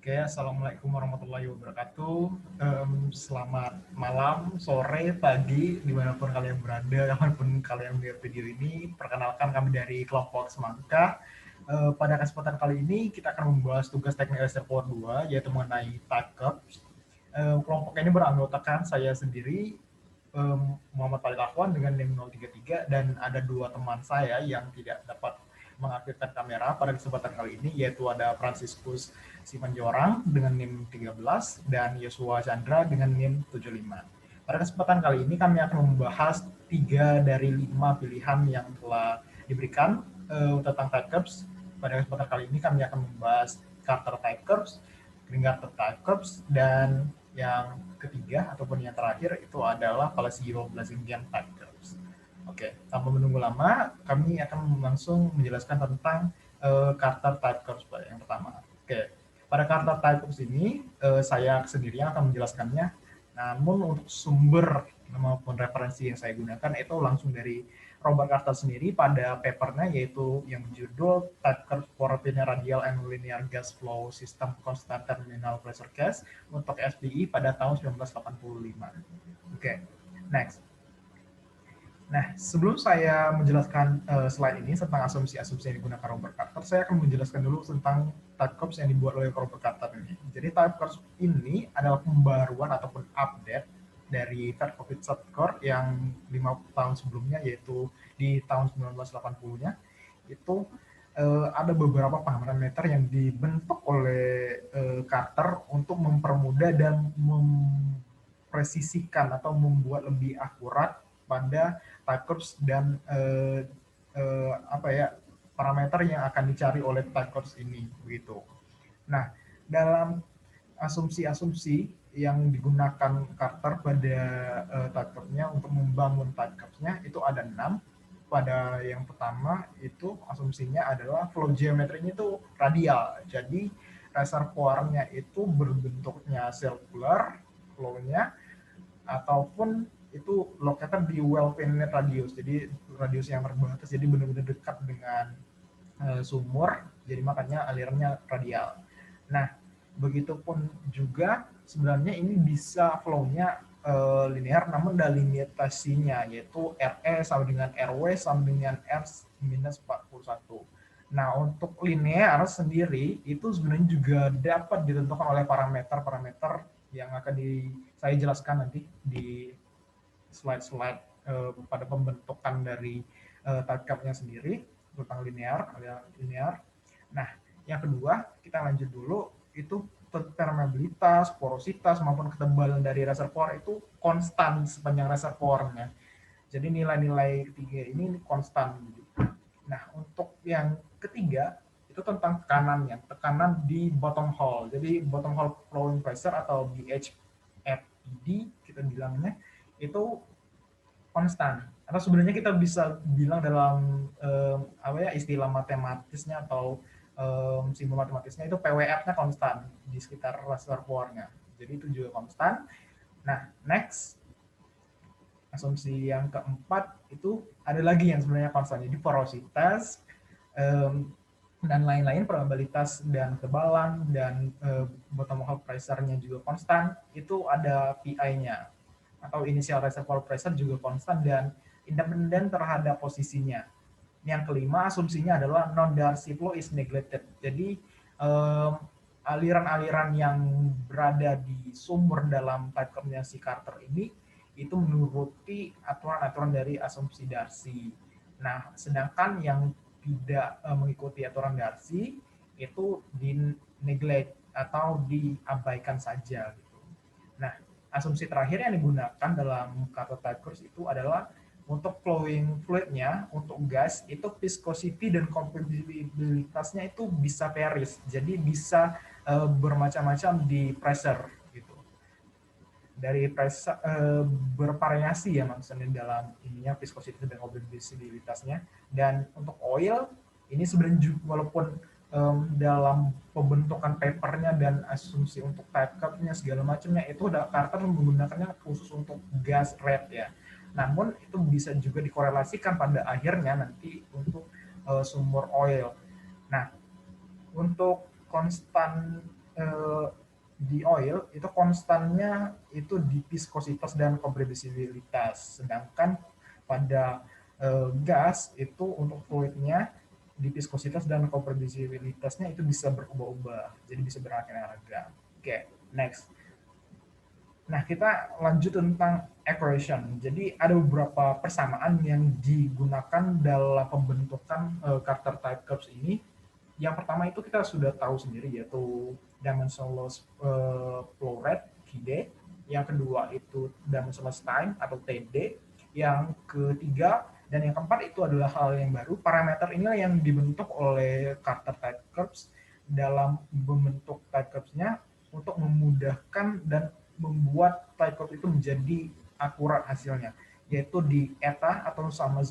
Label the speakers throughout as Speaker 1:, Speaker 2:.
Speaker 1: Oke, Assalamualaikum warahmatullahi wabarakatuh. Selamat malam, sore, pagi, dimanapun kalian berada, kapanpun kalian melihat video ini. Perkenalkan kami dari kelompok Semangka. Pada kesempatan kali ini kita akan membahas tugas teknik reservoir 2, yaitu mengenai type curves. Kelompok ini beranggotakan saya sendiri, Muhammad Farid Afwan dengan NIM 033, dan ada dua teman saya yang tidak dapat mengaktifkan kamera pada kesempatan kali ini, yaitu ada Franciscus Simanjorang dengan NIM 13 dan Yosua Chandra dengan NIM 75. Pada kesempatan kali ini kami akan membahas 3 dari 5 pilihan yang telah diberikan tentang type curves. Pada kesempatan kali ini kami akan membahas Carter type curves, Green Carter type curves, dan yang ketiga ataupun yang terakhir itu adalah Palacio-Blazingian type curves. Oke, tanpa menunggu lama, kami akan langsung menjelaskan tentang Carter type curves yang pertama. Oke, pada Carter type curves ini saya sendirian akan menjelaskannya. Namun untuk sumber maupun referensi yang saya gunakan itu langsung dari Robert Carter sendiri pada papernya, yaitu yang berjudul Type Curve for Linear Radial and Linear Gas Flow System Constant Terminal Pressure Case untuk SDI pada tahun 1985. Oke, next. Nah, sebelum saya menjelaskan slide ini tentang asumsi-asumsi yang digunakan Robert Carter, saya akan menjelaskan dulu tentang type curves yang dibuat oleh Robert Carter ini. Jadi type curves ini adalah pembaruan ataupun update dari Verkovitch curve yang 5 tahun sebelumnya, yaitu di tahun 1980-nya. Itu ada beberapa parameter yang dibentuk oleh Carter untuk mempermudah dan mempresisikan atau membuat lebih akurat pada type curves dan parameter yang akan dicari oleh type curves ini begitu. Nah, dalam asumsi-asumsi yang digunakan Carter pada type curve-nya untuk membangun type curves-nya itu ada 6. Pada yang pertama itu asumsinya adalah flow geometrinya itu radial. Jadi reservoirnya itu berbentuknya circular flow-nya ataupun itu located di well finite radius, jadi radius yang terbatas, jadi benar-benar dekat dengan sumur, jadi makanya alirannya radial. Nah, begitupun juga sebenarnya ini bisa flow-nya linear, namun ada limitasinya, yaitu RE sama dengan RW sama dengan R minus 41. Nah, untuk linear sendiri itu sebenarnya juga dapat ditentukan oleh parameter-parameter yang akan saya jelaskan nanti di slide-slide pada pembentukan dari type curve-nya sendiri tentang linear. Nah, yang kedua kita lanjut dulu, itu permeabilitas, porositas maupun ketebalan dari reservoir itu konstan sepanjang reservoirnya. Jadi nilai-nilai ketiga ini konstan. Nah, untuk yang ketiga itu tentang tekanan di bottom hole. Jadi bottom hole flowing pressure atau BHFED kita bilangnya itu konstan. Atau sebenarnya kita bisa bilang dalam istilah matematisnya atau simbol matematisnya itu PWF-nya konstan di sekitar reservoirnya. Jadi itu juga konstan. Nah, next asumsi yang keempat itu ada lagi yang sebenarnya konstan. Jadi porositas dan lain-lain, probabilitas dan ketebalan dan bottom hole pressure-nya juga konstan. Itu ada PI-nya atau initial reservoir pressure juga konstan dan independen terhadap posisinya. Yang kelima asumsinya adalah non-Darcy flow is neglected. Jadi aliran-aliran yang berada di sumber dalam type curve-nya si Carter ini itu menuruti aturan-aturan dari asumsi Darcy. Nah, sedangkan yang tidak mengikuti aturan Darcy itu di neglect atau diabaikan saja gitu. Nah, asumsi terakhir yang digunakan dalam Carter type curves itu adalah untuk flowing fluidnya, untuk gas itu viscosity dan compressibilitasnya itu bisa varies, jadi bisa bermacam-macam di pressure gitu. Dari pressure bervariasi ya maksudnya dalam ininya viscosity dan compressibilitasnya. Dan untuk oil ini sebenarnya walaupun dalam pembentukan papernya dan asumsi untuk type curve-nya segala macamnya itu Carter menggunakannya khusus untuk gas rate ya. Namun itu bisa juga dikorelasikan pada akhirnya nanti untuk sumber oil. Nah, untuk konstan eh, di oil itu konstannya itu di viskositas dan kompresibilitas, sedangkan pada gas itu untuk fluidnya di viskositas dan kompresibilitasnya itu bisa berubah-ubah, jadi bisa beraneka-ragam. Oke, next. Nah, kita lanjut tentang equation. Jadi ada beberapa persamaan yang digunakan dalam pembentukan Carter type curves ini. Yang pertama itu kita sudah tahu sendiri, yaitu dimensionless flow rate (QD). Yang kedua itu dimensionless time atau TD. Yang ketiga dan yang keempat itu adalah hal yang baru. Parameter inilah yang dibentuk oleh Carter type curves dalam membentuk type curves-nya untuk memudahkan dan membuat type curve itu menjadi akurat hasilnya, yaitu di eta atau sama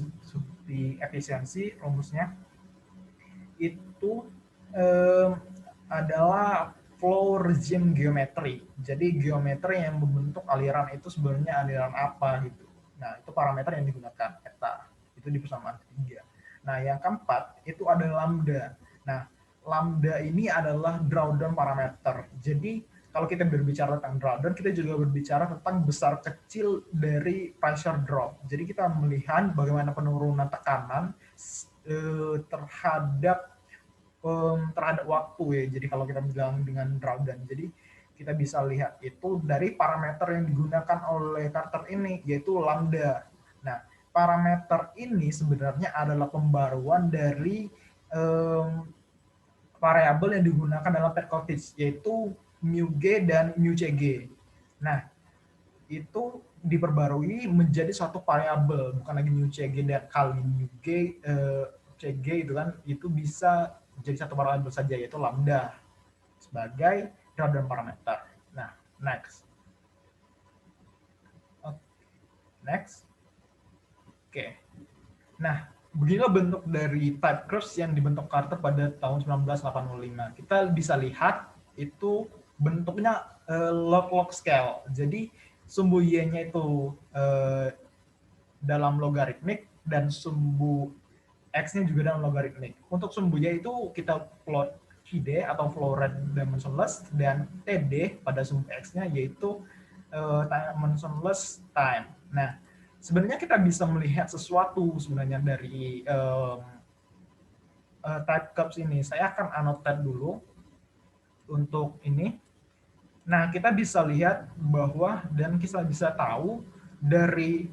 Speaker 1: di efisiensi rumusnya itu adalah flow regime geometry. Jadi geometri yang membentuk aliran itu sebenarnya aliran apa gitu. Nah, itu parameter yang digunakan eta. Itu di persamaan ketiga. Nah, yang keempat itu ada lambda. Nah, lambda ini adalah drawdown parameter. Jadi kalau kita berbicara tentang drawdown, kita juga berbicara tentang besar kecil dari pressure drop. Jadi kita melihat bagaimana penurunan tekanan terhadap waktu ya. Jadi kalau kita bilang dengan drawdown, jadi kita bisa lihat itu dari parameter yang digunakan oleh Carter ini, yaitu lambda. Nah, parameter ini sebenarnya adalah pembaruan dari variabel yang digunakan dalam Perkovich, yaitu μg dan μcg. Nah, itu diperbarui menjadi suatu variabel, bukan lagi μcg dan kali μg cg itu kan, itu bisa jadi satu variabel saja, yaitu lambda sebagai drawdown parameter. Nah, next. Next. Oke. Nah, beginilah bentuk dari type curves yang dibentuk Carter pada tahun 1985. Kita bisa lihat itu bentuknya log-log scale. Jadi sumbu y-nya itu dalam logaritmik dan sumbu x-nya juga dalam logaritmik. Untuk sumbu y itu kita plot QD atau flow rate dimensionless, dan TD pada sumbu x-nya yaitu dimensionless time. Nah, sebenarnya kita bisa melihat sesuatu sebenarnya dari type curves ini. Saya akan annotate dulu untuk ini. Nah, kita bisa lihat bahwa dan kita bisa tahu dari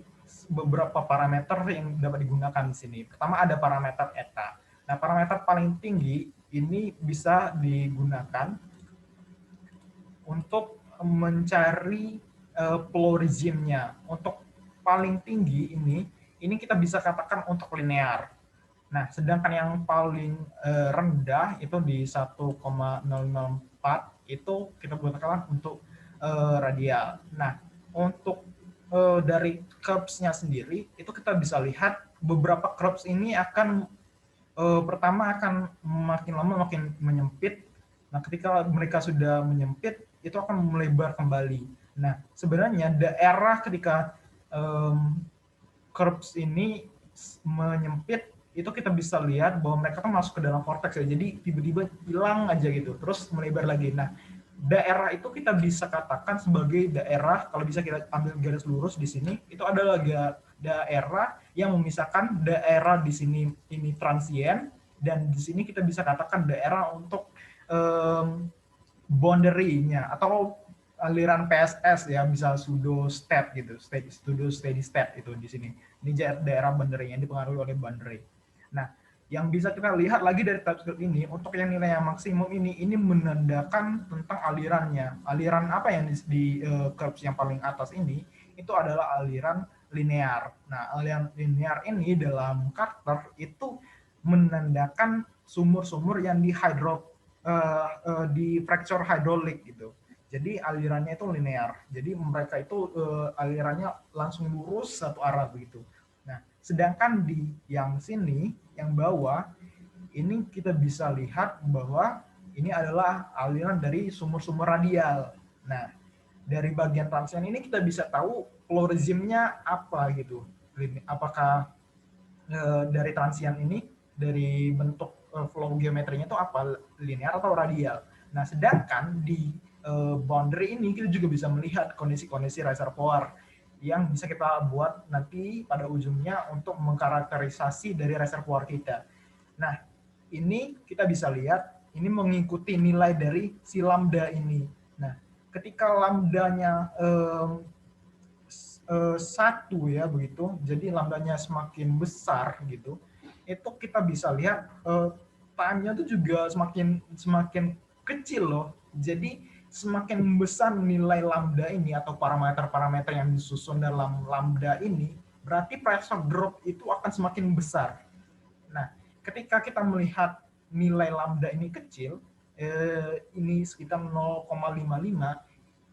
Speaker 1: beberapa parameter yang dapat digunakan di sini. Pertama ada parameter eta. Nah, parameter paling tinggi ini bisa digunakan untuk mencari flow regime-nya. Untuk paling tinggi ini kita bisa katakan untuk linear. Nah, sedangkan yang paling rendah itu di 1,004 itu kita gunakan untuk radial. Nah, untuk dari curves-nya sendiri itu kita bisa lihat beberapa curves ini akan pertama akan makin lama makin menyempit. Nah, ketika mereka sudah menyempit itu akan melebar kembali. Nah, sebenarnya daerah ketika curves ini menyempit itu kita bisa lihat bahwa mereka kan masuk ke dalam vortex ya, jadi tiba-tiba hilang aja gitu, terus melebar lagi. Nah, daerah itu kita bisa katakan sebagai daerah, kalau bisa kita ambil garis lurus di sini, itu adalah daerah yang memisahkan daerah di sini ini transient, dan di sini kita bisa katakan daerah untuk boundary-nya atau aliran PSS ya, bisa pseudo state gitu, pseudo steady state itu di sini. Ini daerah boundary yang dipengaruhi oleh boundary. Nah, yang bisa kita lihat lagi dari TypeScript ini, untuk yang nilai yang maksimum ini menandakan tentang alirannya. Aliran apa yang di curves yang paling atas ini, itu adalah aliran linear. Nah, aliran linear ini dalam Carter itu menandakan sumur-sumur yang di fracture hydraulic gitu. Jadi alirannya itu linear. Jadi mereka itu alirannya langsung lurus satu arah begitu. Nah, sedangkan di yang sini, yang bawah, ini kita bisa lihat bahwa ini adalah aliran dari sumur-sumur radial. Nah, dari bagian transient ini kita bisa tahu flow regime-nya apa gitu. Apakah dari transient ini, dari bentuk flow geometrinya itu apa, linear atau radial. Nah, sedangkan di boundary ini kita juga bisa melihat kondisi-kondisi reservoir yang bisa kita buat nanti pada ujungnya untuk mengkarakterisasi dari reservoir kita. Nah, ini kita bisa lihat, ini mengikuti nilai dari si lambda ini. Nah, ketika lambdanya 1 ya begitu, jadi lambdanya semakin besar gitu, itu kita bisa lihat time-nya itu juga semakin kecil loh. Jadi semakin besar nilai lambda ini atau parameter-parameter yang disusun dalam lambda ini, berarti pressure drop itu akan semakin besar. Nah, ketika kita melihat nilai lambda ini kecil, ini sekitar 0,55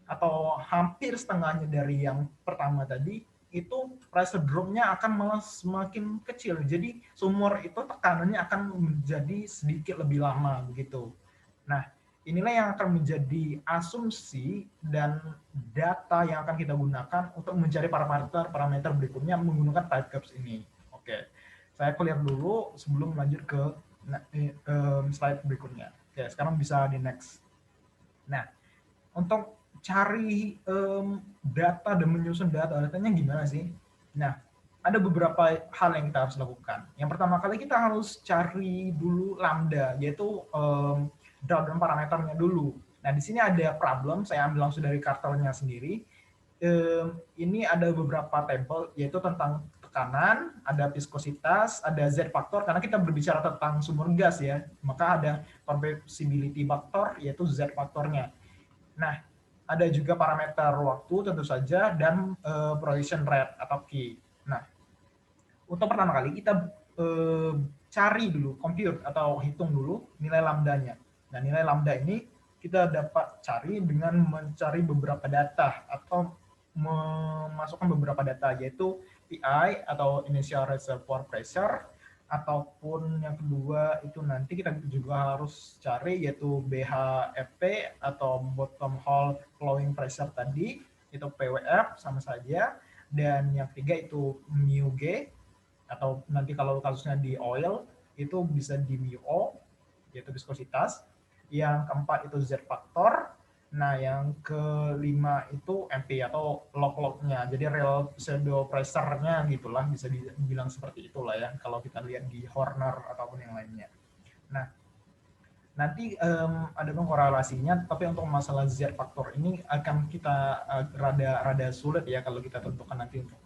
Speaker 1: atau hampir setengahnya dari yang pertama tadi, itu pressure drop-nya akan malah semakin kecil. Jadi sumur itu tekanannya akan menjadi sedikit lebih lama begitu. Nah, inilah yang akan menjadi asumsi dan data yang akan kita gunakan untuk mencari parameter berikutnya menggunakan type curves ini. Oke, saya clear dulu sebelum lanjut ke slide berikutnya. Oke, sekarang bisa di next. Nah, untuk cari data dan menyusun datanya gimana sih? Nah, ada beberapa hal yang kita harus lakukan. Yang pertama kali kita harus cari dulu lambda, yaitu drawdown parameternya dulu. Nah, di sini ada problem, saya ambil langsung dari Carternya sendiri. Ini ada beberapa tabel, yaitu tentang tekanan, ada viskositas, ada Z faktor, karena kita berbicara tentang sumber gas ya, maka ada compressibility factor, yaitu Z faktornya. Nah, ada juga parameter waktu tentu saja, dan progression rate atau Q. Nah, untuk pertama kali kita cari dulu, compute atau hitung dulu nilai lambdanya. Nah, nilai lambda ini kita dapat cari dengan mencari beberapa data atau memasukkan beberapa data, yaitu PI atau initial reservoir pressure, ataupun yang kedua itu nanti kita juga harus cari yaitu BHFP atau bottom hole flowing pressure tadi, itu PWF sama saja, dan yang ketiga itu μg atau nanti kalau kasusnya di oil itu bisa di μO yaitu viskositas, yang keempat itu Z faktor. Nah, yang kelima itu MP atau log-lognya, jadi real pseudo pressure-nya gitulah, bisa dibilang seperti itulah ya, kalau kita lihat di Horner ataupun yang lainnya. Nah, nanti ada dong korelasinya, tapi untuk masalah Z faktor ini akan kita rada sulit ya kalau kita tentukan nanti untuk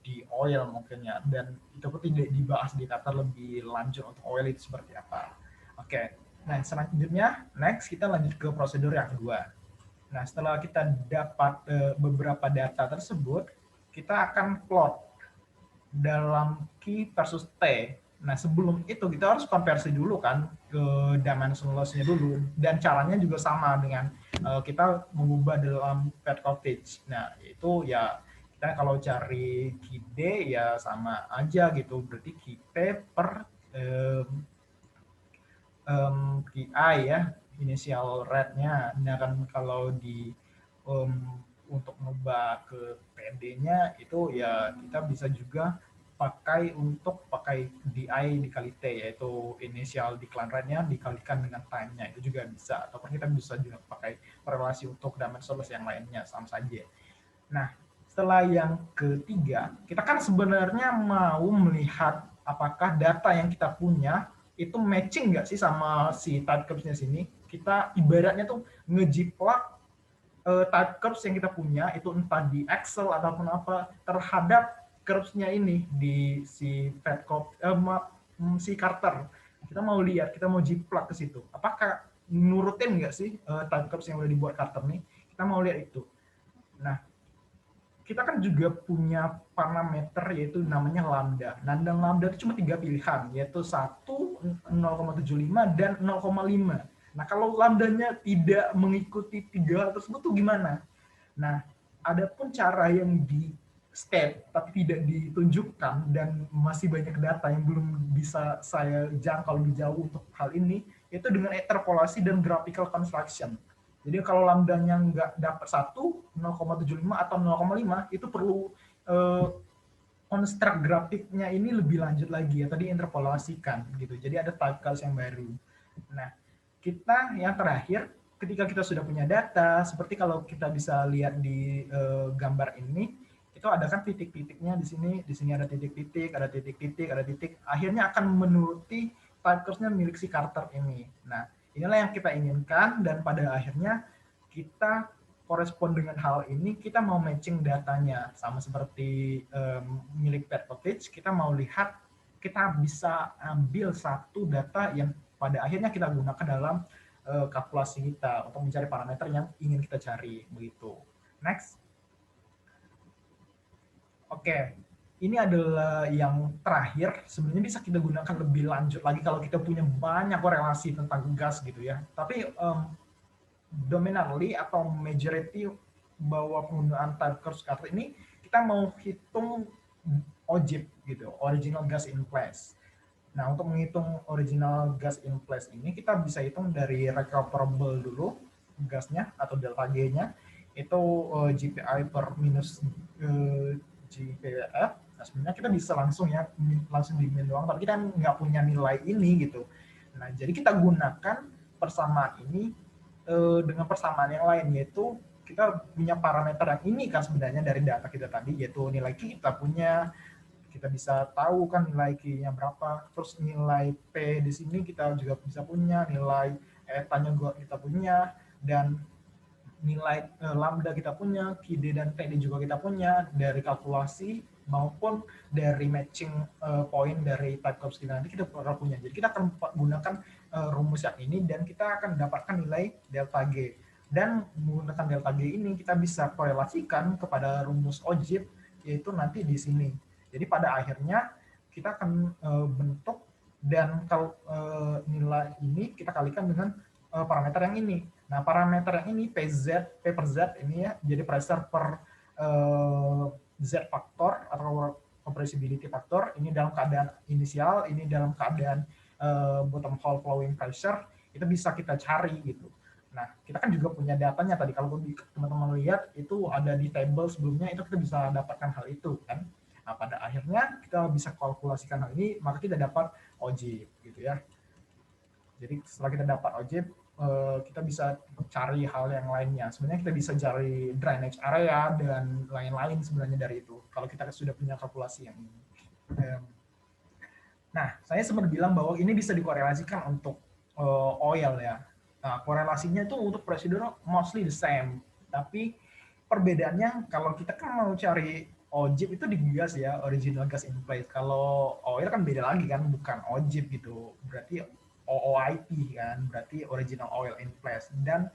Speaker 1: di oil mungkin ya, dan itu pun tidak dibahas di data lebih lanjut untuk oil itu seperti apa. Oke. Nah, selanjutnya, next kita lanjut ke prosedur yang kedua. Nah, setelah kita dapat beberapa data tersebut, kita akan plot dalam Q versus T. Nah, sebelum itu kita harus konversi dulu kan ke dimensionless-nya dulu, dan caranya juga sama dengan kita mengubah dalam Pet Cottage. Nah, itu ya kita kalau cari QD ya sama aja gitu, berarti QT per QI ya, initial rate-nya. Nah, kan kalau di untuk ngubah ke PD-nya itu ya kita bisa juga pakai DI dikali T, yaitu initial decline rate-nya dikalikan dengan time-nya, itu juga bisa. Ataupun kita bisa juga pakai korelasi untuk dimensionless yang lainnya, sama saja. Nah, setelah yang ketiga, kita kan sebenarnya mau melihat apakah data yang kita punya itu matching nggak sih sama si type curves-nya sini. Kita ibaratnya tuh ngejiplak type curves yang kita punya, itu entah di Excel ataupun apa, terhadap curves-nya ini di si si Carter. Kita mau lihat, kita mau jiplak ke situ. Apakah nurutin nggak sih type curves yang udah dibuat Carter nih? Kita mau lihat itu. Nah, kita kan juga punya parameter yaitu namanya lambda. Nah, dan lambda itu cuma 3 pilihan, yaitu 1, 0,75, dan 0,5. Nah, kalau lambdanya tidak mengikuti 3 hal tersebut tuh gimana? Nah, ada pun cara yang di state tapi tidak ditunjukkan, dan masih banyak data yang belum bisa saya jangkau lebih jauh untuk hal ini, yaitu dengan interpolasi dan graphical construction. Jadi kalau lambdanya nggak dapat 1, 0,75 atau 0,5, itu perlu construct grafiknya ini lebih lanjut lagi ya, tadi interpolasikan gitu. Jadi ada type curves yang baru. Nah, kita yang terakhir, ketika kita sudah punya data, seperti kalau kita bisa lihat di gambar ini, itu ada kan titik-titiknya di sini ada titik-titik, ada titik-titik, ada titik, akhirnya akan menuruti type curve-nya milik si Carter ini. Nah, inilah yang kita inginkan, dan pada akhirnya kita korespon dengan hal ini, kita mau matching datanya, sama seperti milik Petkovic, kita mau lihat, kita bisa ambil satu data yang pada akhirnya kita gunakan dalam kalkulasi kita untuk mencari parameter yang ingin kita cari, begitu. Next. Oke, ini adalah yang terakhir. Sebenarnya bisa kita gunakan lebih lanjut lagi kalau kita punya banyak korelasi tentang gas gitu ya. Tapi dominantly atau majority bahwa penggunaan type curve scatter ini kita mau hitung OGIP gitu, original gas in place. Nah, untuk menghitung original gas in place ini kita bisa hitung dari recoverable dulu gasnya atau delta G-nya itu GPI per minus GPF. Nah, sebenarnya kita bisa langsung ya, langsung dimin doang, tapi kita nggak punya nilai ini gitu. Nah, jadi kita gunakan persamaan ini dengan persamaan yang lain, yaitu kita punya parameter yang ini kan sebenarnya dari data kita tadi, yaitu nilai Q kita punya, kita bisa tahu kan nilai Q-nya berapa, terus nilai P di sini kita juga bisa punya, nilai eta-nya kita punya, dan nilai lambda kita punya, QD dan TD juga kita punya dari kalkulasi maupun dari matching point dari type curve kita nanti kita pernah punya. Jadi kita akan gunakan rumus yang ini dan kita akan dapatkan nilai delta G. Dan menggunakan delta G ini kita bisa korelasikan kepada rumus OGIP, yaitu nanti di sini. Jadi pada akhirnya kita akan bentuk, dan kalau nilai ini kita kalikan dengan parameter yang ini. Nah, parameter yang ini PZ, P per Z ini ya, jadi pressure per Z faktor atau compressibility factor, ini dalam keadaan inisial, ini dalam keadaan bottom hole flowing pressure, itu bisa kita cari gitu. Nah, kita kan juga punya datanya tadi, kalau teman-teman lihat itu ada di table sebelumnya, itu kita bisa dapatkan hal itu kan. Nah, pada akhirnya kita bisa kalkulasikan hal ini, maka kita dapat OGIP gitu ya. Jadi setelah kita dapat OGIP, kita bisa cari hal yang lainnya. Sebenarnya kita bisa cari drainage area dan lain-lain sebenarnya dari itu, kalau kita sudah punya kalkulasi yang ini. Nah, saya sempat bilang bahwa ini bisa dikorelasikan untuk oil ya. Nah, korelasinya itu untuk prosedur mostly the same. Tapi perbedaannya kalau kita kan mau cari OGIP itu di gas ya, original gas in place. Kalau oil kan beda lagi kan, bukan OGIP gitu. Berarti OOIP kan, berarti original oil in place. Dan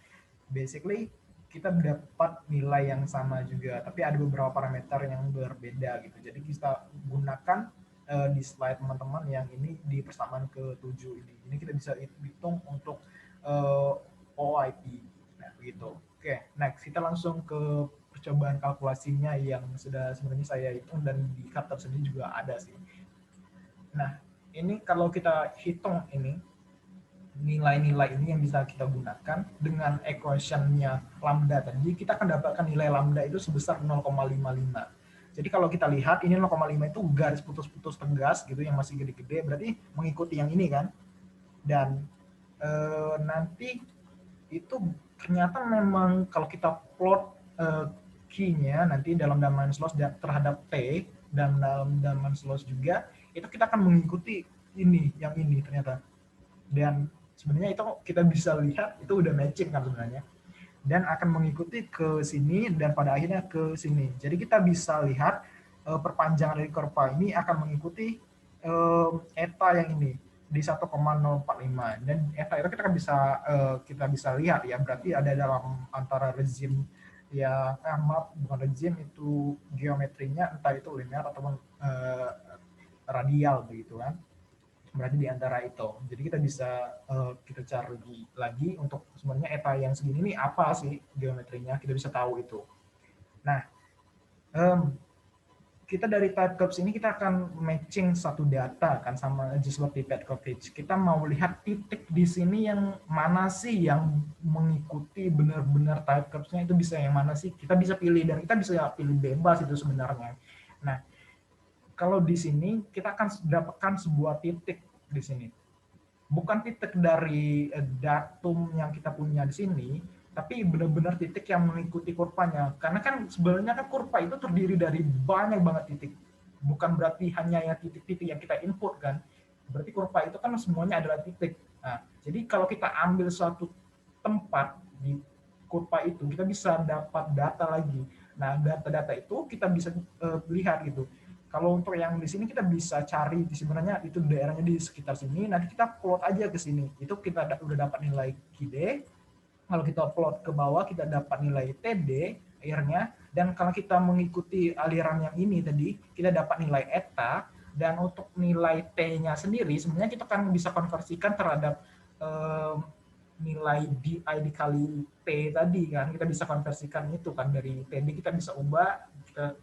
Speaker 1: basically kita dapat nilai yang sama juga, tapi ada beberapa parameter yang berbeda gitu. Jadi kita gunakan di slide teman-teman yang ini di persamaan ke-7 ini. Ini kita bisa hitung untuk OIP. Nah, begitu. Oke, next kita langsung ke percobaan kalkulasinya yang sudah sebenarnya saya hitung dan di Carter sendiri juga ada sih. Nah, ini kalau kita hitung ini, nilai-nilai ini yang bisa kita gunakan dengan equation-nya lambda tadi, kita akan dapatkan nilai lambda itu sebesar 0,55. Jadi kalau kita lihat ini 0,5 itu garis putus-putus tegas gitu yang masih gede-gede, berarti mengikuti yang ini kan. Dan nanti itu ternyata memang kalau kita plot key-nya nanti dalam Diamond loss terhadap T dan dalam Diamond loss juga, itu kita akan mengikuti ini, yang ini ternyata. Dan sebenarnya itu kita bisa lihat itu udah matching kan sebenarnya, dan akan mengikuti ke sini dan pada akhirnya ke sini. Jadi kita bisa lihat perpanjangan dari kurva ini akan mengikuti eta yang ini di 1,045, dan eta itu kita bisa lihat ya, berarti ada dalam antara rezim ya, maaf bukan rezim, itu geometrinya entah itu linear ataupun radial begitu kan. Berarti di antara itu. Jadi kita bisa kita cari lagi untuk sebenarnya eta yang segini ini apa sih geometrinya, kita bisa tahu itu. Nah, kita dari type curves ini kita akan matching satu data kan sama aja seperti Petkovic. Kita mau lihat titik di sini yang mana sih yang mengikuti benar-benar type curves-nya, itu bisa yang mana sih? Kita bisa pilih dan kita bisa pilih bebas itu sebenarnya. Nah, kalau di sini kita akan dapatkan sebuah titik di sini. bukan titik dari datum yang kita punya di sini, tapi benar-benar titik yang mengikuti kurvanya. Karena kan sebenarnya kan kurva itu terdiri dari banyak banget titik. Bukan berarti hanya yang titik-titik yang kita input kan. Berarti kurva itu kan semuanya adalah titik. Nah, jadi kalau kita ambil suatu tempat di kurva itu, kita bisa dapat data lagi. Nah, data-data itu kita bisa lihat gitu. Kalau untuk yang di sini kita bisa cari di sebenarnya itu daerahnya di sekitar sini. Nanti kita plot aja ke sini. Itu kita udah dapat nilai KD. Kalau kita plot ke bawah kita dapat nilai TD akhirnya. Dan kalau kita mengikuti aliran yang ini tadi, kita dapat nilai eta. Dan untuk nilai T-nya sendiri, sebenarnya kita kan bisa konversikan terhadap eh, nilai DI dikali T tadi kan. Kita bisa konversikan itu kan dari TD kita bisa ubah kita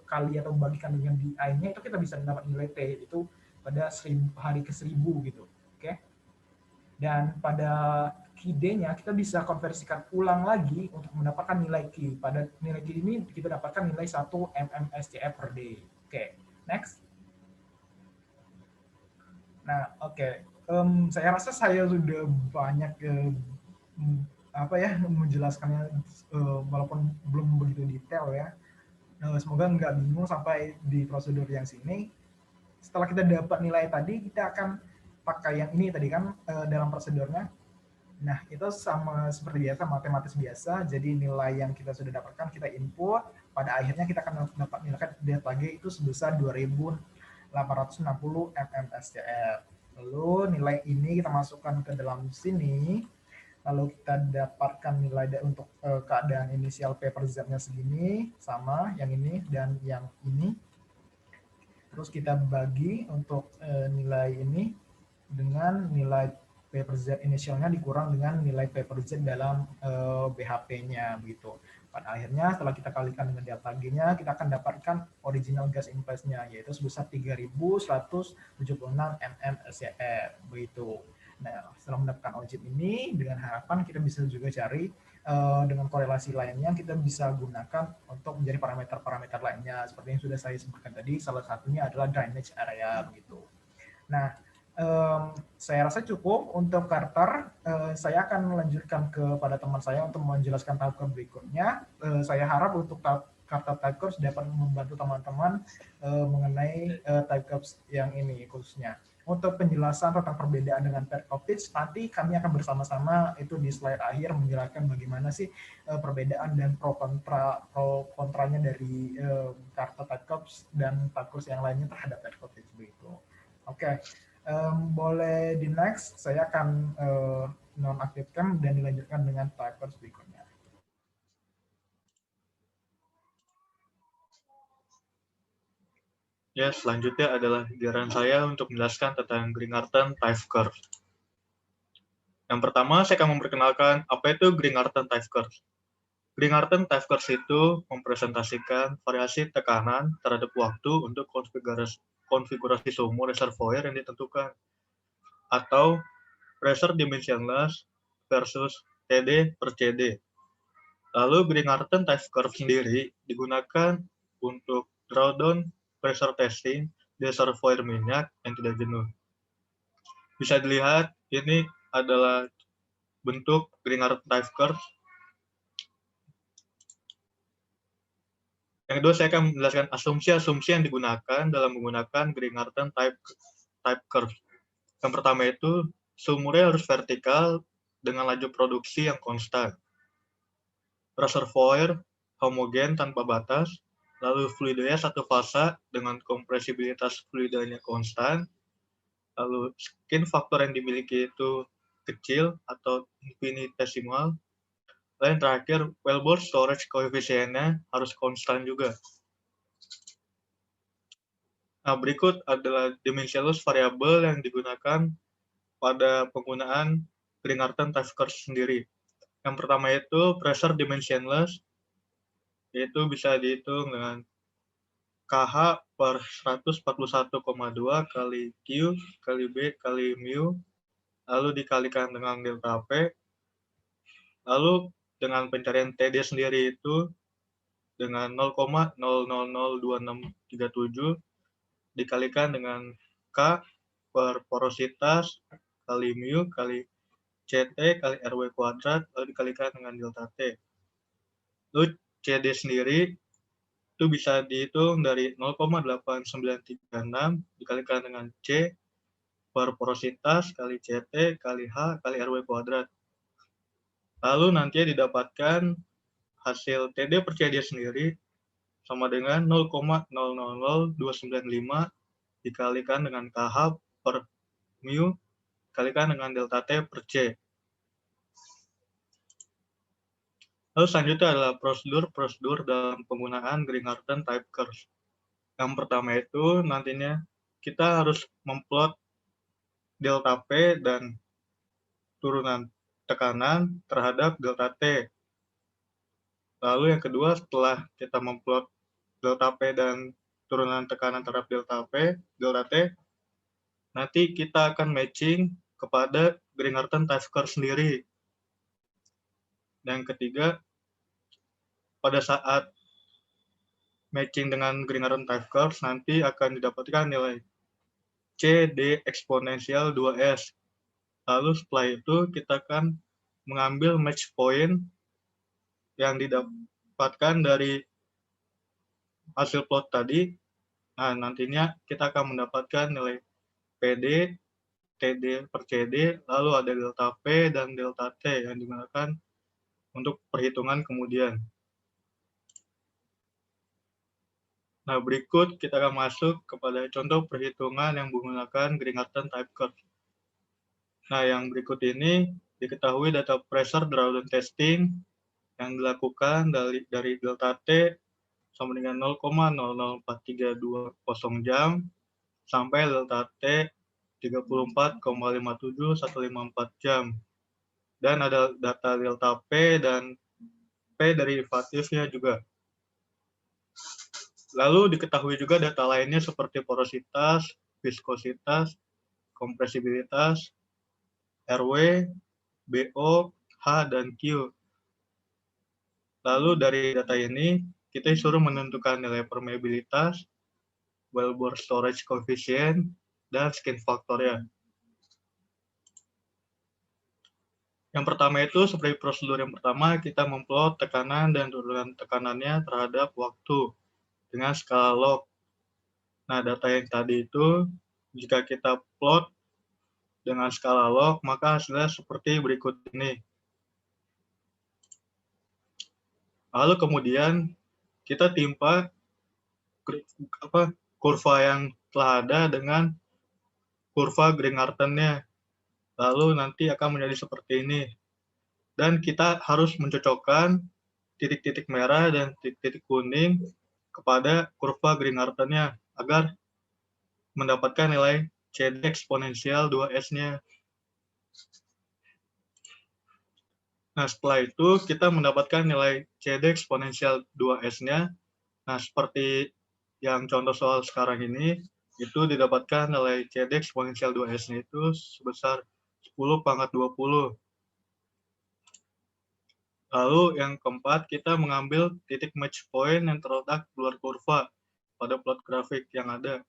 Speaker 1: kali atau bagikan dengan DI-nya itu kita bisa dapat nilai T itu pada 1000 hari ke 1000 gitu. Oke. Dan pada KD-nya kita bisa konversikan ulang lagi untuk mendapatkan nilai Q. Pada nilai Q ini kita dapatkan nilai 1 mmSCF per day. Oke, next. Nah, oke. Saya rasa saya sudah banyak apa ya menjelaskannya walaupun belum begitu detail ya. Semoga nggak bingung sampai di prosedur yang sini. Setelah kita dapat nilai tadi, kita akan pakai yang ini tadi kan dalam prosedurnya. Nah, itu sama seperti biasa, matematis biasa. Jadi nilai yang kita sudah dapatkan, kita input. Pada akhirnya kita akan dapat nilai DHG itu sebesar 2.860 mmSCF. Lalu nilai ini kita masukkan ke dalam sini. Lalu kita dapatkan nilai untuk keadaan inisial P per Z-nya segini, sama yang ini dan yang ini. Terus kita bagi untuk nilai ini dengan nilai P per Z inisialnya dikurang dengan nilai P per Z dalam BHP-nya begitu. Pada akhirnya setelah kita kalikan dengan delta G-nya, kita akan dapatkan original gas in place-nya yaitu sebesar 3.176 mmSCF begitu. Nah, setelah mendapatkan OJIP ini, dengan harapan kita bisa juga cari dengan korelasi lainnya kita bisa gunakan untuk menjadi parameter-parameter lainnya seperti yang sudah saya sebutkan tadi, salah satunya adalah drainage area begitu. Nah, saya rasa cukup untuk Carter. Saya akan melanjutkan kepada teman saya untuk menjelaskan tahap berikutnya. Saya harap untuk Carter type curves dapat membantu teman-teman mengenai type curves yang ini khususnya. Untuk penjelasan tentang perbedaan dengan Perkovich, nanti kami akan bersama-sama itu di slide akhir menjelaskan bagaimana sih perbedaan dan pro kontranya dari Carter type curves dan type curves yang lainnya terhadap Perkovich begitu. Oke. Boleh di next, saya akan nonaktifkan dan dilanjutkan dengan type curves berikutnya.
Speaker 2: Ya, selanjutnya adalah giliran saya untuk menjelaskan tentang Gringarton type curve. Yang pertama, saya akan memperkenalkan apa itu Gringarton type curve. Gringarton type curve itu mempresentasikan variasi tekanan terhadap waktu untuk konfigurasi sumur reservoir yang ditentukan, atau pressure dimensionless versus TD per CD. Lalu Gringarton type curve sendiri digunakan untuk drawdown pressure testing di reservoir minyak yang tidak jenuh. Bisa dilihat, ini adalah bentuk Gringarton type curve. Yang kedua, saya akan menjelaskan asumsi-asumsi yang digunakan dalam menggunakan Gringarton type curve. Yang pertama itu, sumurnya harus vertikal dengan laju produksi yang konstan. Reservoir homogen tanpa batas, lalu fluidanya satu fasa dengan kompresibilitas fluidanya konstan, lalu skin faktor yang dimiliki itu kecil atau infinitesimal, dan terakhir wellbore storage koefisiennya harus konstan juga. Nah, berikut adalah dimensionless variabel yang digunakan pada penggunaan Gringarton type curve sendiri. Yang pertama itu pressure dimensionless, yaitu bisa dihitung dengan KH per 141,2 kali Q kali B kali mu, lalu dikalikan dengan delta P, lalu dengan pencarian TD sendiri itu dengan 0,002637 dikalikan dengan K per porositas kali mu kali CT kali RW kuadrat lalu dikalikan dengan delta T. Lalu CD sendiri itu bisa dihitung dari 0,8936 dikalikan dengan C per porositas kali CT kali H kali RW kuadrat. Lalu nantinya didapatkan hasil TD per CD sendiri sama dengan 0,000295 dikalikan dengan KH per mu dikalikan dengan delta T per C. Lalu selanjutnya adalah prosedur dalam penggunaan Green-Cartan type curve. Yang pertama itu nantinya kita harus memplot delta P dan turunan tekanan terhadap delta T. Lalu yang kedua, setelah kita memplot delta P dan turunan tekanan terhadap delta T, nanti kita akan matching kepada Green-Cartan type curve sendiri. Dan yang ketiga, pada saat matching dengan Green-Cartan type curve, nanti akan didapatkan nilai CD eksponensial 2S. Lalu setelah itu kita akan mengambil match point yang didapatkan dari hasil plot tadi. Nah, nantinya kita akan mendapatkan nilai PD, TD per CD, lalu ada delta P dan delta T yang digunakan untuk perhitungan kemudian. Nah, berikut kita akan masuk kepada contoh perhitungan yang menggunakan Green-Cartan type curve. Nah, yang berikut ini diketahui data pressure drawdown testing yang dilakukan dari delta T sama dengan 0,00432 jam sampai delta T 34,57154 jam. Dan ada data delta P dan P derivatifnya juga. Lalu diketahui juga data lainnya seperti porositas, viskositas, kompresibilitas, RW, BO, H, dan Q. Lalu dari data ini, kita disuruh menentukan nilai permeabilitas, wellbore storage coefficient, dan skin factor-nya. Yang pertama itu, seperti prosedur yang pertama, kita memplot tekanan dan turunan tekanannya terhadap waktu dengan skala log. Nah, data yang tadi itu, jika kita plot dengan skala log, maka hasilnya seperti berikut ini. Lalu kemudian kita timpa kurva yang telah ada dengan kurva Green-Cartan-nya. Lalu nanti akan menjadi seperti ini. Dan kita harus mencocokkan titik-titik merah dan titik-titik kuning kepada kurva Green-Cartan-nya agar mendapatkan nilai CD eksponensial 2S-nya. Nah, setelah itu kita mendapatkan nilai CD eksponensial 2S-nya. Nah, seperti yang contoh soal sekarang ini, itu didapatkan nilai CD eksponensial 2S-nya itu sebesar 10⁻20. Lalu yang keempat, kita mengambil titik match point yang terletak di luar kurva pada plot grafik yang ada.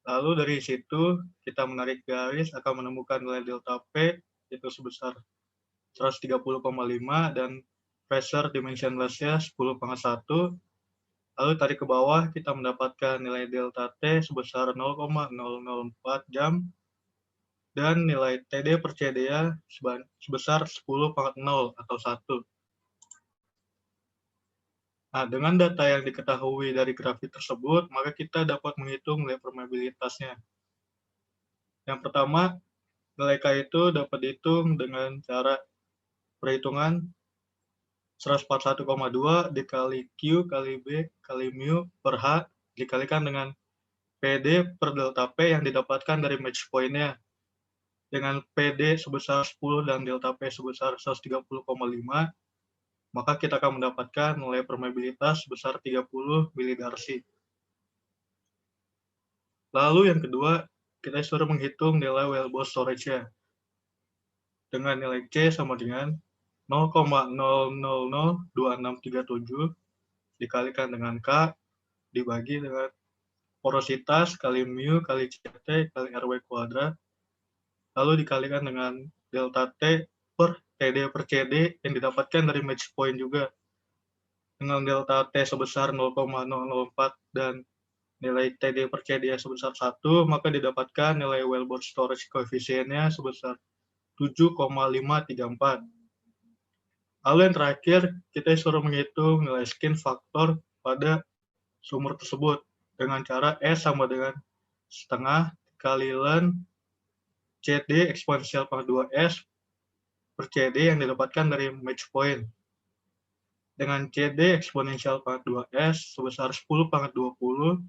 Speaker 2: Lalu dari situ kita menarik garis akan menemukan nilai delta P itu sebesar 130,5 dan pressure dimensionless-nya 10⁻1. Lalu tarik ke bawah kita mendapatkan nilai delta T sebesar 0,004 jam dan nilai TD per CD-nya sebesar 10⁻0 atau 1. Nah, dengan data yang diketahui dari grafik tersebut, maka kita dapat menghitung nilai permeabilitasnya. Yang pertama, nilai K itu dapat dihitung dengan cara perhitungan 141,2 dikali Q kali B kali mu per H dikalikan dengan PD per delta P yang didapatkan dari match point-nya. Dengan PD sebesar 10 dan delta P sebesar 130,5, maka kita akan mendapatkan nilai permeabilitas sebesar 30 milidarcy. Lalu yang kedua, kita disuruh menghitung nilai wellbore storage-nya. Dengan nilai C sama dengan 0,0002637 dikalikan dengan K dibagi dengan porositas kali mu kali CT kali RW kuadrat. lalu dikalikan dengan delta T per TD per CD yang didapatkan dari match point juga. Dengan delta T sebesar 0,004 dan nilai TD per CD sebesar 1, maka didapatkan nilai Wellbore Storage Coefficient-nya sebesar 7,534. Lalu yang terakhir, kita disuruh menghitung nilai skin factor pada sumur tersebut dengan cara S sama dengan setengah dikalikan CD eksponensial pangkat 2S per CD yang didapatkan dari match point. Dengan CD eksponensial pangkat 2S sebesar 10 pangkat 20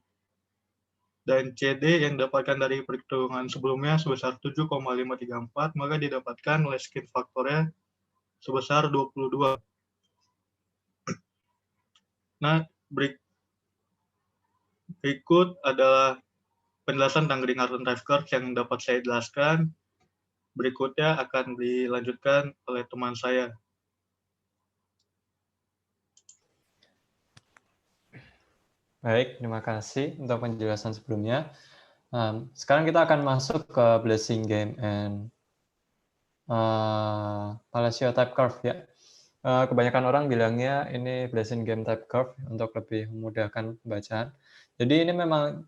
Speaker 2: dan CD yang didapatkan dari perhitungan sebelumnya sebesar 7,534, maka didapatkan nilai skin faktornya sebesar 22. Nah, berikut adalah penjelasan tentang Green-Harden type curve yang dapat saya jelaskan. Berikutnya akan dilanjutkan oleh teman saya.
Speaker 3: Baik, terima kasih untuk penjelasan sebelumnya. Sekarang kita akan masuk ke Blessing Game and Palacio type curve ya. Kebanyakan orang bilangnya ini Blessing Game type curve untuk lebih memudahkan pembacaan. Jadi ini memang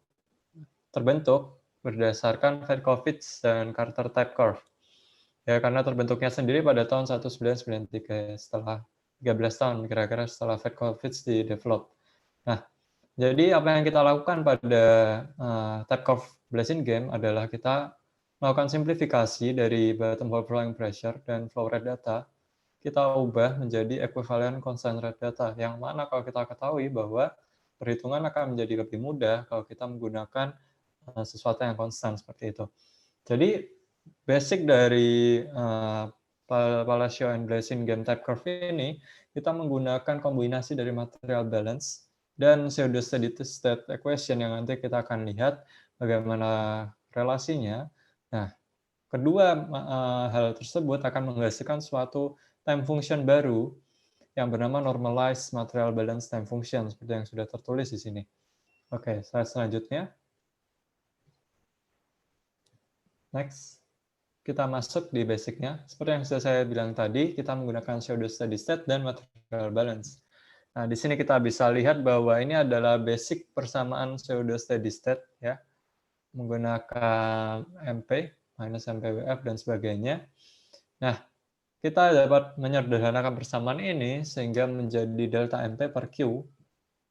Speaker 3: terbentuk berdasarkan Verkovitz dan Carter type curve. Ya, karena terbentuknya sendiri pada tahun 1993 setelah 13 tahun kira-kira setelah Verkovitz di develop. Nah, jadi apa yang kita lakukan pada type curve Blessing Game adalah kita melakukan simplifikasi dari bottom hole flowing pressure dan flow rate data, kita ubah menjadi equivalent constant rate data, yang mana kalau kita ketahui bahwa perhitungan akan menjadi lebih mudah kalau kita menggunakan sesuatu yang konstan seperti itu. Jadi basic dari Palacio and Blessing Game type curve ini, kita menggunakan kombinasi dari material balance dan pseudo steady state equation yang nanti kita akan lihat bagaimana relasinya. Nah, kedua hal tersebut akan menghasilkan suatu time function baru yang bernama normalized material balance time function seperti yang sudah tertulis di sini. Oke, slide selanjutnya. Next. Kita masuk di basicnya. Seperti yang sudah saya bilang tadi, kita menggunakan pseudo steady state dan material balance. Nah, di sini kita bisa lihat bahwa ini adalah basic persamaan pseudo steady state ya, menggunakan MP minus MPWF dan sebagainya. Nah, kita dapat menyederhanakan persamaan ini sehingga menjadi delta MP per Q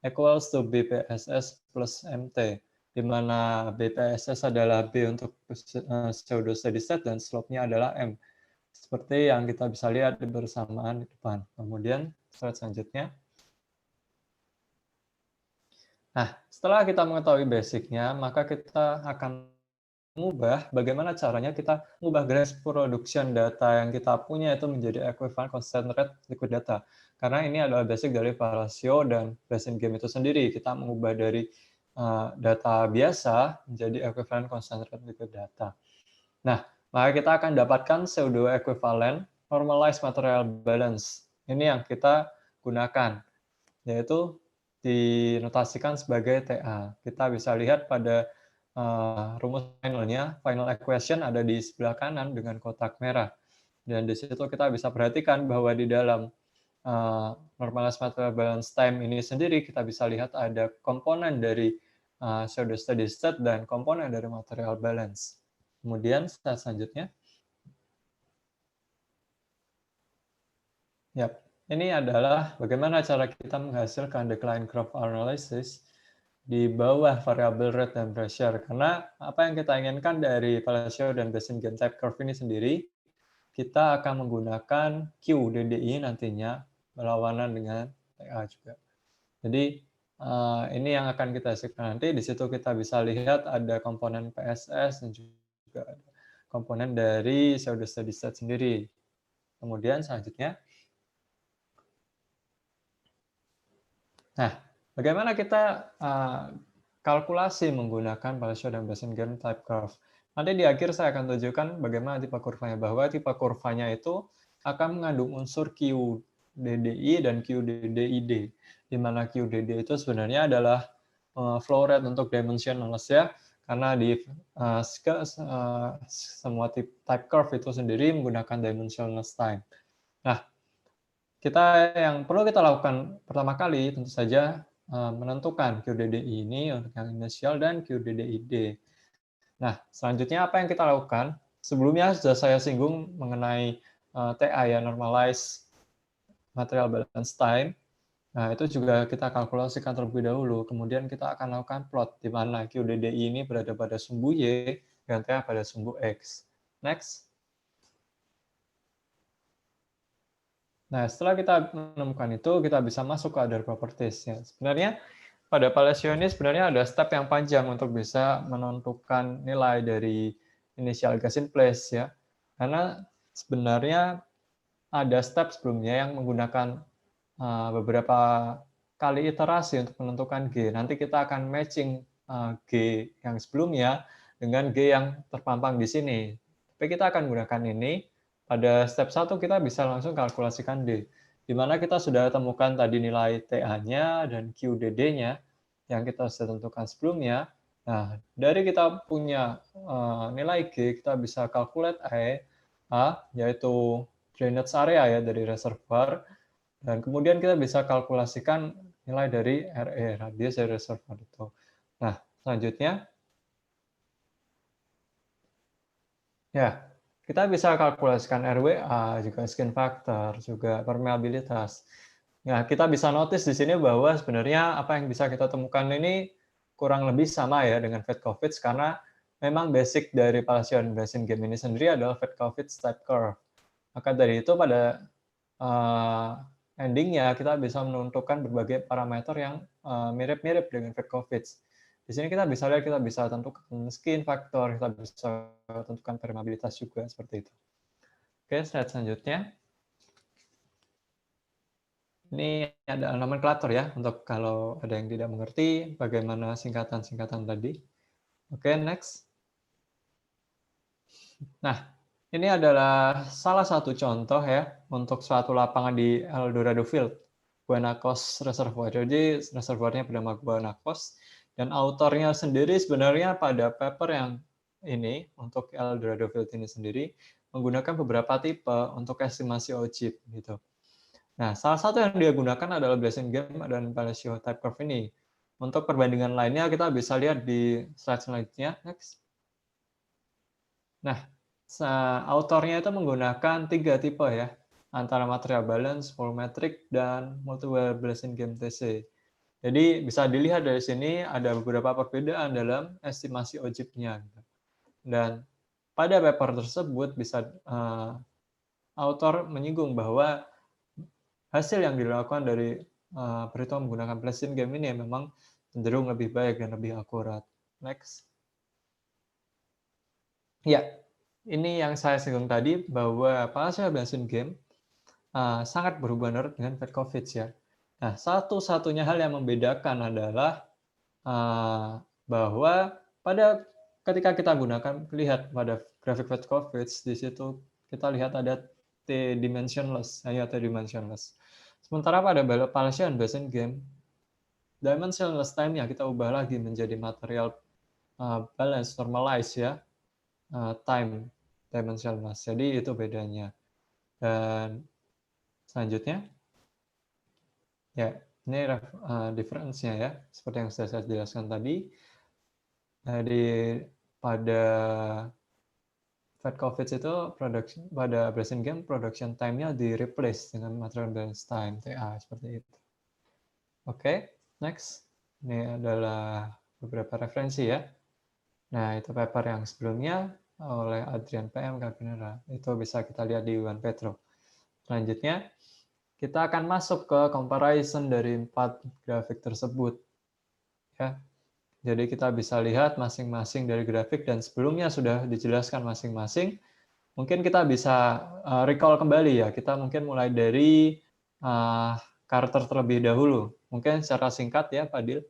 Speaker 3: equals to BPSS plus MT, di mana BPSS adalah B untuk pseudo steady state dan slope-nya adalah M. Seperti yang kita bisa lihat di persamaan di depan. Kemudian slide selanjutnya. Nah, setelah kita mengetahui basicnya, maka kita akan mengubah bagaimana caranya kita mengubah gas production data yang kita punya itu menjadi equivalent constant rate liquid data. Karena ini adalah basic dari Palacio dan Blessing Game itu sendiri. Kita mengubah dari data biasa menjadi equivalent constant rate liquid data. Nah, maka kita akan dapatkan pseudo equivalent normalized material balance. Ini yang kita gunakan, yaitu dinotasikan sebagai TA. Kita bisa lihat pada rumus finalnya, final equation ada di sebelah kanan dengan kotak merah. Dan di situ kita bisa perhatikan bahwa di dalam normalized material balance time ini sendiri, kita bisa lihat ada komponen dari pseudo steady state dan komponen dari material balance. Kemudian slide selanjutnya. Yap. Ini adalah bagaimana cara kita menghasilkan decline curve analysis di bawah variabel rate dan pressure. Karena apa yang kita inginkan dari Palacio dan Blessing Game type curve ini sendiri, kita akan menggunakan QDDI nantinya berlawanan dengan TA juga. Jadi ini yang akan kita hasilkan nanti. Di situ kita bisa lihat ada komponen PSS dan juga ada komponen dari pseudo steady state sendiri. Kemudian selanjutnya. Nah, bagaimana kita kalkulasi menggunakan Palacio dan Blessing Game type curve? Nanti di akhir saya akan tunjukkan bagaimana tipe kurvanya, bahwa tipe kurvanya itu akan mengandung unsur QDDI dan QDDID, di mana QDD itu sebenarnya adalah flow rate untuk dimensionless ya, karena di semua type curve itu sendiri menggunakan dimensionless time. Nah, yang perlu kita lakukan pertama kali tentu saja menentukan QDDI ini untuk yang inisial dan QDDID. Nah, selanjutnya apa yang kita lakukan? Sebelumnya sudah saya singgung mengenai TA ya, normalized material balance time. Nah, itu juga kita kalkulasikan terlebih dahulu. Kemudian kita akan lakukan plot di mana QDDI ini berada pada sumbu Y dan TA pada sumbu X. Next. Nah, setelah kita menemukan itu, kita bisa masuk ke other properties. Ya. Sebenarnya pada Palacio ini sebenarnya ada step yang panjang untuk bisa menentukan nilai dari initial gas in place ya. Karena sebenarnya ada step sebelumnya yang menggunakan beberapa kali iterasi untuk menentukan G. Nanti kita akan matching G yang sebelumnya dengan G yang terpampang di sini. Tapi kita akan gunakan ini. Pada step 1 kita bisa langsung kalkulasikan D. Di mana kita sudah temukan tadi nilai TA-nya dan QDD-nya yang kita sudah tentukan sebelumnya. Nah, dari kita punya nilai G, kita bisa calculate A, yaitu drainage area ya dari reservoir. Dan kemudian kita bisa kalkulasikan nilai dari RE, radius dari reservoir itu. Nah, selanjutnya, ya, kita bisa kalkulasikan RWA, juga skin factor, juga permeabilitas. Nah, kita bisa notice di sini bahwa sebenarnya apa yang bisa kita temukan ini kurang lebih sama ya dengan Fedkovich karena memang basic dari Palacio Basin Game ini sendiri adalah Fedkovich type curve. Maka dari itu pada endingnya kita bisa menentukan berbagai parameter yang mirip-mirip dengan Fedkovich. Di sini kita bisa lihat, kita bisa tentukan skin factor, kita bisa tentukan permeabilitas juga seperti itu. Oke, slide selanjutnya. Ini ada nomenklatur ya, untuk kalau ada yang tidak mengerti bagaimana singkatan-singkatan tadi. Oke, next. Nah, ini adalah salah satu contoh ya untuk suatu lapangan di El Dorado Field, Guanacos Reservoir. Jadi reservoirnya bernama Guanacos dan autornya sendiri sebenarnya pada paper yang ini untuk El Dorado Field ini sendiri menggunakan beberapa tipe untuk estimasi OGIP gitu. Nah, salah satu yang dia gunakan adalah Basin Game dan Palacio Type Curve ini. Untuk perbandingan lainnya kita bisa lihat di slide selanjutnya. Next. Nah, autornya itu menggunakan 3 tipe ya, antara material balance, volumetric, dan multiple Basin Game TC. Jadi bisa dilihat dari sini ada beberapa perbedaan dalam estimasi OGIP-nya. Dan pada paper tersebut bisa autor menyinggung bahwa hasil yang dilakukan dari perhitungan menggunakan Basin Game ini memang cenderung lebih baik dan lebih akurat. Next. Ya, ini yang saya singgung tadi bahwa Palacio Basin Game sangat berhubungan erat dengan Fedkovich ya. Nah, satu-satunya hal yang membedakan adalah bahwa ketika kita gunakan, lihat pada grafik Fedkovich di situ kita lihat ada T dimensionless, hanya T dimensionless. Sementara pada Palacio Basin Game, dimensionless time-nya kita ubah lagi menjadi material balance normalized ya, time dimensionless. Jadi itu bedanya. Dan selanjutnya, ya ini difference-nya ya, seperti yang sudah saya jelaskan tadi. Pada Fedkovich itu pada Basin Game production time-nya di-replace dengan material balance time, TA, seperti itu. Oke, next. Ini adalah beberapa referensi ya. Nah, itu paper yang sebelumnya oleh Adrian PM Cabrera. Itu bisa kita lihat di Juan Petro. Selanjutnya, kita akan masuk ke comparison dari 4 grafik tersebut. Ya. Jadi kita bisa lihat masing-masing dari grafik dan sebelumnya sudah dijelaskan masing-masing. Mungkin kita bisa recall kembali ya. Kita mungkin mulai dari Carter terlebih dahulu. Mungkin secara singkat ya, Fadil.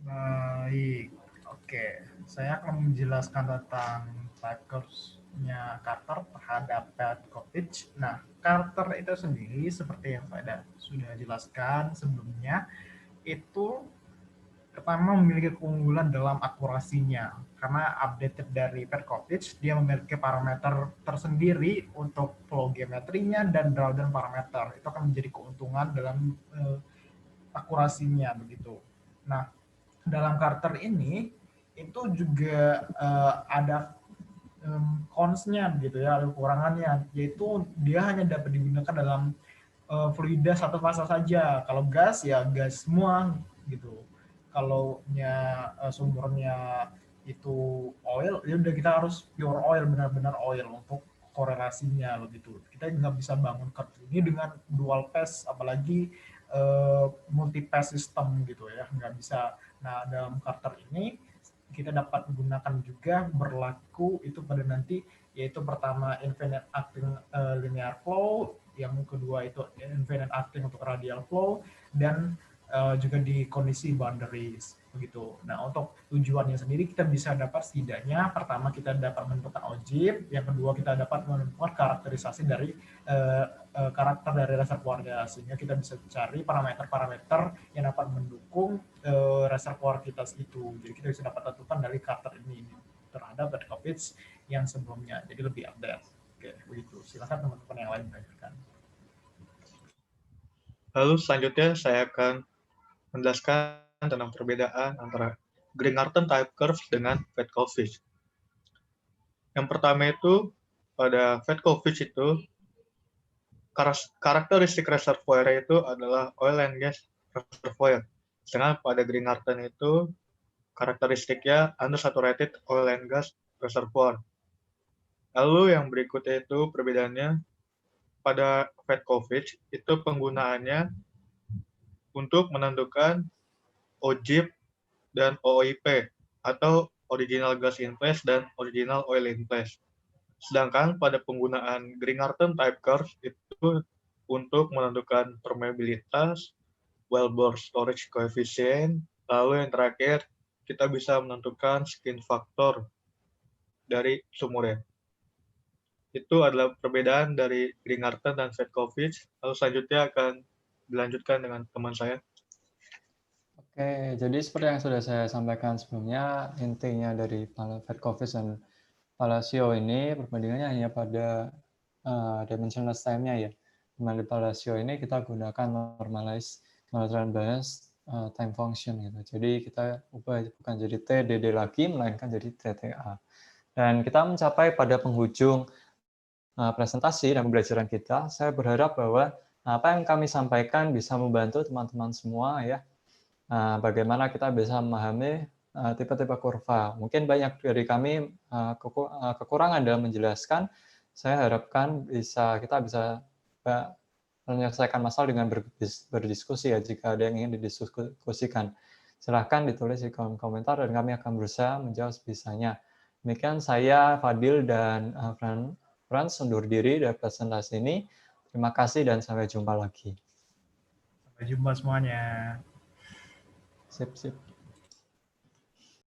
Speaker 1: Baik, oke. Saya akan menjelaskan tentang type-curve-nya Carter terhadap Fedkovich. Nah, Carter itu sendiri seperti yang saya sudah jelaskan sebelumnya, itu pertama memiliki keunggulan dalam akurasinya, karena updated dari Petkovic, dia memiliki parameter tersendiri untuk flow geometrinya dan drawdown parameter. Itu akan menjadi keuntungan dalam akurasinya begitu. Nah, dalam Carter ini itu juga ada cons-nya gitu ya, ada kekurangannya, yaitu dia hanya dapat digunakan dalam fluida satu fase saja. Kalau gas ya gas semua gitu. Kalau sumbernya itu oil, ya udah kita harus pure oil, benar-benar oil untuk korelasinya begitu. Kita nggak bisa bangun curve ini dengan dual pass, apalagi multi pass system gitu ya, nggak bisa. Nah, dalam Carter ini kita dapat gunakan juga berlaku itu pada nanti, yaitu pertama infinite acting linear flow, yang kedua itu infinite acting untuk radial flow, dan juga di kondisi boundaries begitu. Nah, untuk tujuannya sendiri kita bisa dapat setidaknya pertama kita dapat menentukan objek, yang kedua kita dapat menentukan karakterisasi dari karakter dari reservoirnya, sehingga kita bisa cari parameter-parameter yang dapat mendukung reservoir kita itu. Jadi kita bisa dapat tentukan dari Carter ini terhadap Petkovic yang sebelumnya, jadi lebih update. Oke, begitu. Silakan teman-teman yang lain menanyakan.
Speaker 2: Lalu selanjutnya saya akan menjelaskan tentang perbedaan antara Green-Arten type curve dengan Petkovic. Yang pertama itu, pada Petkovic itu, karakteristik reservoir itu adalah oil and gas reservoir. Sedangkan pada Green-Arten itu, karakteristiknya unsaturated oil and gas reservoir. Lalu yang berikutnya itu perbedaannya, pada Petkovic itu penggunaannya untuk menentukan OGIP dan OIP atau original gas in place dan original oil in place. Sedangkan pada penggunaan Green-Arten type curve itu untuk menentukan permeabilitas, wellbore storage coefficient, lalu yang terakhir kita bisa menentukan skin factor dari sumurnya. Itu adalah perbedaan dari Green-Arten dan Petkovic. Lalu selanjutnya akan dilanjutkan dengan teman saya.
Speaker 3: Oke, jadi seperti yang sudah saya sampaikan sebelumnya, intinya dari Petkovic dan Palacio ini perbandingannya hanya pada dimensionless time-nya ya. Di Palacio ini kita gunakan normalized monotone bias time function gitu. Jadi kita ubah bukan jadi TDD lagi, melainkan jadi TTA. Dan kita mencapai pada penghujung presentasi dan pembelajaran kita. Saya berharap bahwa apa yang kami sampaikan bisa membantu teman-teman semua ya. Bagaimana kita bisa memahami tipe-tipe kurva. Mungkin banyak dari kami kekurangan dalam menjelaskan. Saya harapkan kita bisa menyelesaikan masalah dengan berdiskusi ya, jika ada yang ingin didiskusikan. Silahkan ditulis di kolom komentar dan kami akan berusaha menjawab sebisanya. Demikian saya, Fadil, dan Frans undur diri dari presentasi ini. Terima kasih dan sampai jumpa lagi.
Speaker 1: Sampai jumpa semuanya.
Speaker 3: Sip, sip.